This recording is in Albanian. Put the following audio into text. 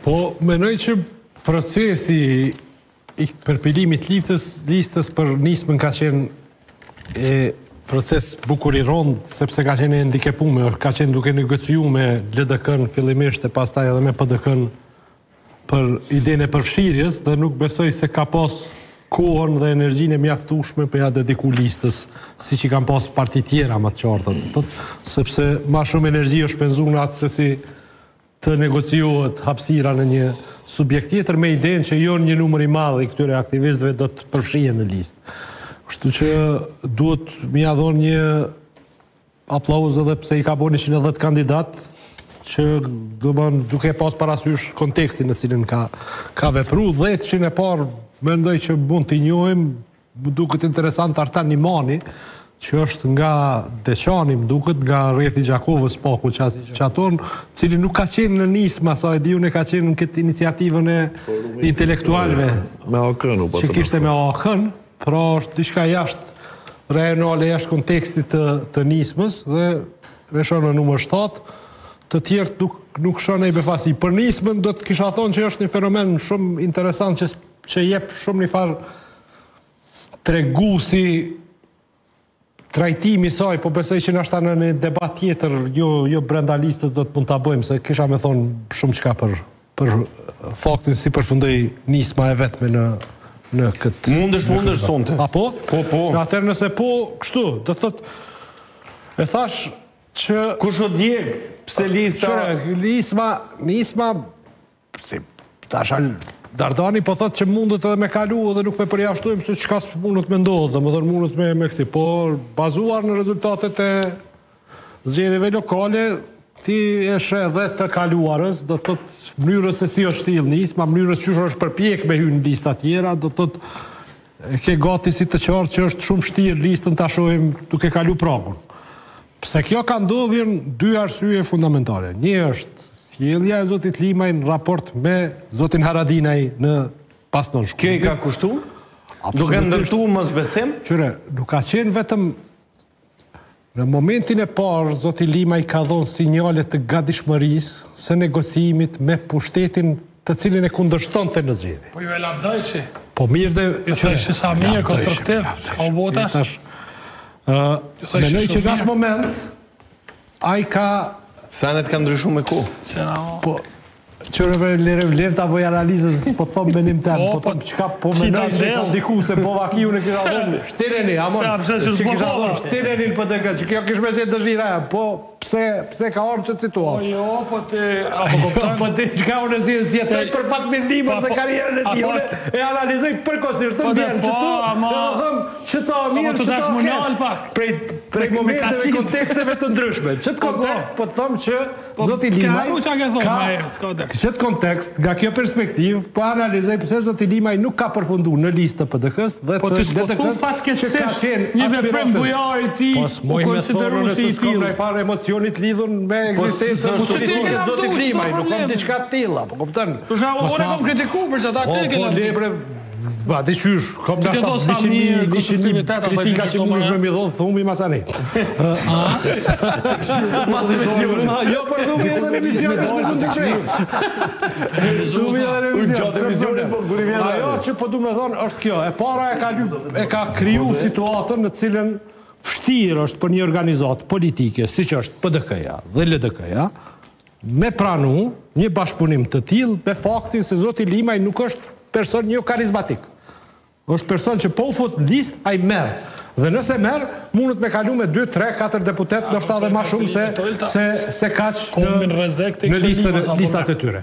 Po, menoj që procesi i përpilimit listës për nismën ka qenë proces bukur i rond, sepse ka qenë e ndikepume, ka qenë duke negociu me LDK-n fillimisht e pastaj edhe me PDK-n për idenë e përfshirjes, dhe nuk besoj se ka pas kohën dhe energjinë e mjaftueshme për ja dediku listës, si që kanë pas parti tjera më të qarta, sepse ma shumë energji është shpenzuar në atë se si të negociohet hapësira në një subjekt tjetër me idenë që jo një numër i madh i këtyre aktivistëve do të përfshihen në listë. Kështu që duhet m'ia dhon një aplauz edhe pse i ka bërë 110 kandidat, që duke pas parasysh kontekstin në cilin ka vepru, 10 e parë mendoj që mund t'i njohim, duket interesant Artan Nimani, që është nga Deçani, duket nga rrjethi Gjakovës paku qaton, cili nuk ka qenë në nismë asaj diun, e ka qenë në këtë iniciativën e intelektualëve. Me AK-n, që kishte me AK-n, pra është diçka jashtë rajonale, jashtë kontekstit të nismës, dhe veshon në numër 7, të tjerët nuk shon e befasi. Për nismën do të kisha thonë që është një fenomen shumë interesant që jep shumë një farë treguesi trajtimi saj, po besoj që nashta në një debat tjetër, jo brenda listës do të mund ta bëjmë, se kisha me thonë shumë çka për faktin si përfundoi nisma e vetme në këtë... Mundesh sonte. A po? Po. Atëherë nëse po, kështu, do thot, e thash që... Kush o djeg? Pse lista... Nisma, si, tashal, Dardani po thot që mundet edhe me kalu dhe nuk me përjashtojmë se çka mundet me ndodhë, dhe më thërë mundet me kësi, por bazuar në rezultatet e zgjedhjeve lokale, ti e shë edhe të kaluarës, do të thot mënyrës se si është sill nisma, mënyrës që është përpjek me hyrë në lista tjera, do të thot ke gati si të qartë që është shumë vështirë listën ta shohim duke kalu pragun. Pse kjo ka ndodhur dy arsye fundamentale. Një është sjellja e zotit Limaj në raport me zotin Haradinaj në Pasnon Shkupi. Kjo i ka kushtu? Duke ndërtu mosbesim? Qyre, nuk ka qenë vetëm në momentin e parë, zoti Limaj ka dhënë sinjale të gatishmërisë së negocimit me pushtetin të cilin e kundërshtonte në zgjedhje. Po ju e lavdojshi? Po mirë dhe... Ju thëshë sa mirë, konstruktiv, a u botash? Menoj që në atë moment, a i ka... Sanet ka ndryshu me ku? Po, qërëve lev të avoj analizës, po thëmë menim temë, po thëmë qka po menoj që ka ndiku se po vakiju në kisha dhënë, shtireni, amon, që kisha dhënë, shtireni në PDK, që kjo kishme qenë të zhira, po pse ka orë që të situatë? Po jo, po të... Po të qka unë si jetoj për Fatmin Limër dhe karierën e ti, unë e analizoj përkosisht, të vjenë që tu, dhe thëmë që ta mirë, që ta kesh, prej momenteve konteksteve të ndryshme. Qëtë kontekst, po të thëmë që zoti Limaj qëtë kontekst, nga kjo perspektiv, po analizoj pëse zoti Limaj nuk ka përfundu në listë të PDK-s dhe të DTK-s që ka qenë një veprim bujari ti u konsideru si i tillë. Farë emocionit lidhur me ekzistencën politike të zotit Limaj, nuk kam diçka të tilla, po kupton. Unë e kam kritikuar për çata këtë. Ba, dhe qysh, kom në ashtë nishin një kritika që më nëshme mi dhodhë, thumi masani. Mas emision. Jo, për thumi edhe në emision, është më të qëj. Thumi edhe në emision. Ajo që po du me thonë është kjo, e para e ka kriju situatën në cilën vështirë është për një organizatë politike, si që është PDK-ja dhe LDK-ja, me pranu një bashkëpunim të tillë me faktin se zoti Limaj nuk është person jo karizmatik. është person që po u fut listë, a i merë. Dhe nëse merë, mundet me kalu me 2, 3, 4 deputet, nështë edhe ma shumë se kaq në listat e tyre.